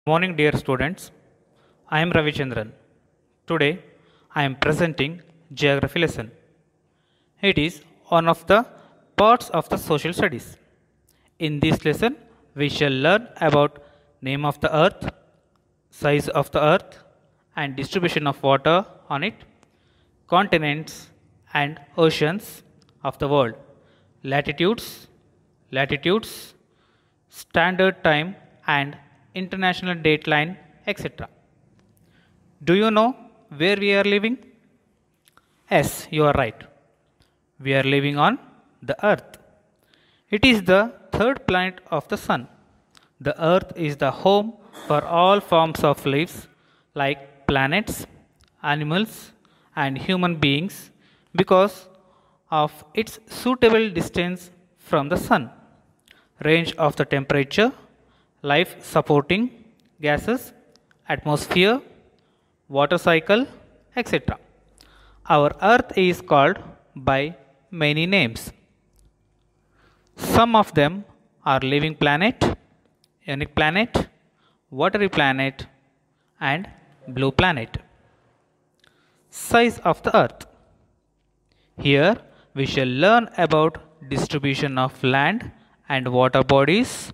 Morning, dear students. I am Ravichandran. Today, I am presenting geography lesson. It is one of the parts of the social studies. In this lesson, we shall learn about name of the earth, size of the earth, and distribution of water on it, continents and oceans of the world, latitudes, standard time and international dateline, etc. Do you know where we are living? Yes, you are right. We are living on the earth. It is the third planet of the sun. The earth is the home for all forms of life like planets, animals, and human beings because of its suitable distance from the sun, range of the temperature, life supporting gases, atmosphere, water cycle, etc. Our earth is called by many names. Some of them are living planet, unique planet, watery planet, and blue planet. Size of the earth. Here we shall learn about distribution of land and water bodies.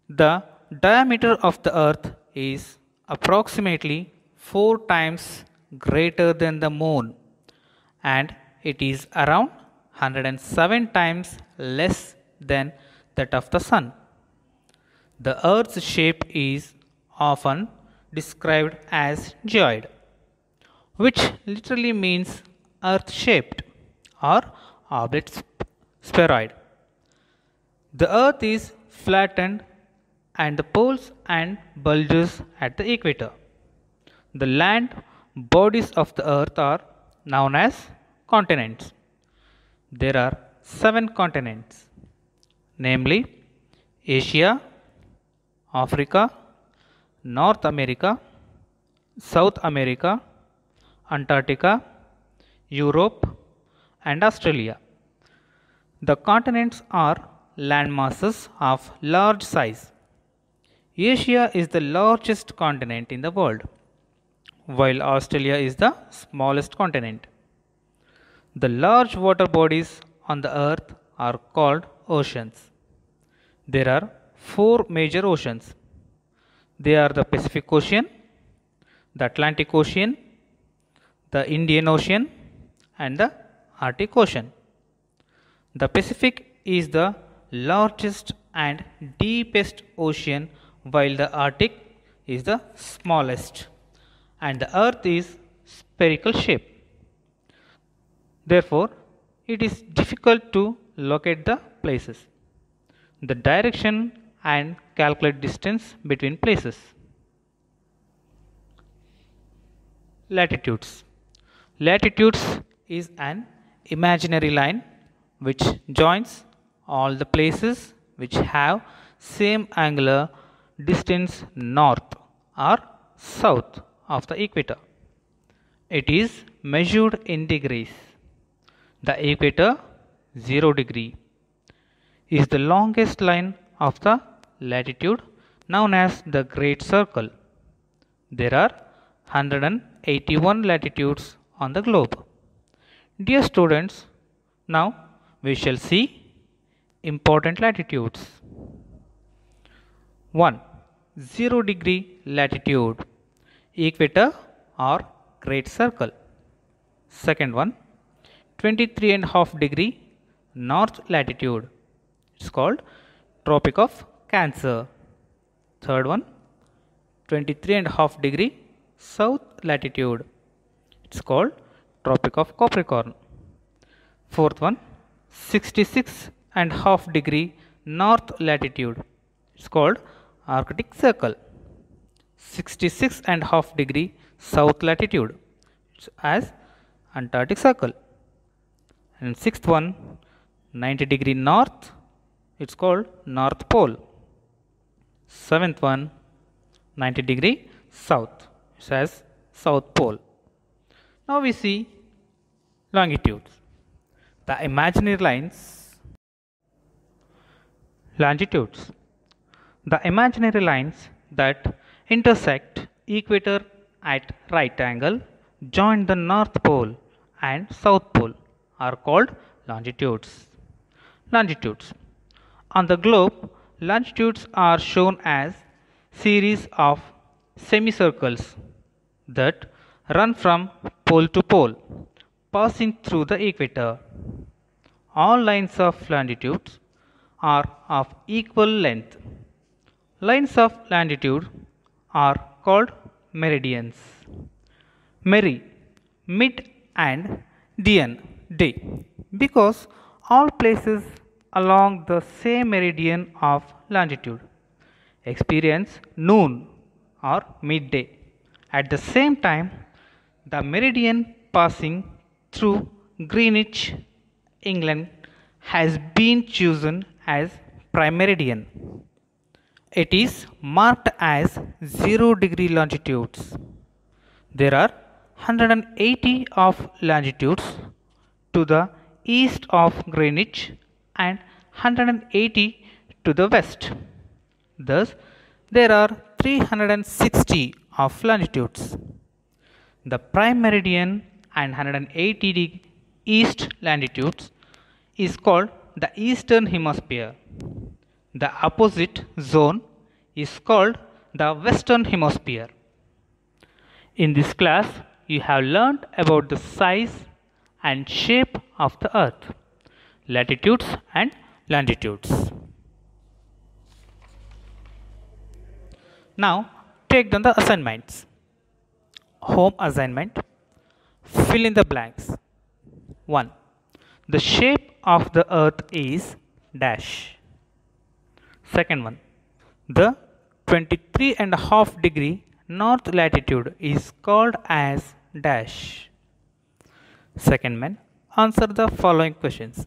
The diameter of the earth is approximately 4 times greater than the moon, and it is around 107 times less than that of the sun. The earth's shape is often described as geoid, which literally means earth shaped or oblate spheroid. The earth is flattened and the poles and bulges at the equator. The land bodies of the earth are known as continents. There are 7 continents, namely Asia, Africa, North America, South America, Antarctica, Europe, and Australia. The continents are landmasses of large size. Asia is the largest continent in the world, while Australia is the smallest continent. The large water bodies on the earth are called oceans. There are 4 major oceans. They are the Pacific Ocean, the Atlantic Ocean, the Indian Ocean, and the Arctic Ocean. The Pacific is the largest and deepest ocean, while the Arctic is the smallest, and the earth is spherical shape. Therefore, it is difficult to locate the places, the direction, and calculate distance between places. Latitudes. Latitudes is an imaginary line which joins all the places which have same angular distance north or south of the equator. It is measured in degrees. The equator, 0 degree, is the longest line of the latitude known as the Great Circle. There are 181 latitudes on the globe. Dear students, now we shall see important latitudes. 1. 0 degree latitude, equator or Great Circle. Second one, 23.5 degree north latitude. It's called Tropic of Cancer. Third one, 23.5 degree south latitude. It's called Tropic of Capricorn. Fourth one, 66.5 degree north latitude. It's called Arctic Circle. 66.5 degree south latitude. It's as Antarctic Circle. And sixth one, 90 degree north. It's called North Pole. Seventh one, 90 degree south. It's as South Pole. Now we see longitudes. The imaginary lines, longitudes. The imaginary lines that intersect equator at right angle, join the North Pole and South Pole are called longitudes. Longitudes. On the globe, longitudes are shown as series of semicircles that run from pole to pole, passing through the equator. All lines of longitudes are of equal length. Lines of longitude are called meridians. Meri, mid and dian, day, because all places along the same meridian of longitude experience noon or midday. At the same time, the meridian passing through Greenwich, England, has been chosen as prime meridian. It is marked as 0 degree longitudes. There are 180 of longitudes to the east of Greenwich and 180 to the west. Thus, there are 360 of longitudes. The prime meridian and 180 east longitudes is called the eastern hemisphere. The opposite zone is called the western hemisphere. In this class, you have learned about the size and shape of the earth, latitudes and longitudes. Now, take down the assignments. Home assignment. Fill in the blanks. 1. The shape of the earth is dash. Second one. The 23.5 degree north latitude is called as dash. Second one. Answer the following questions.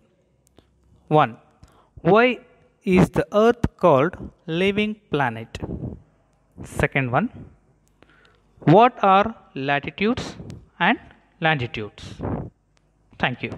1. Why is the earth called living planet? Second one. What are latitudes and longitudes? Thank you.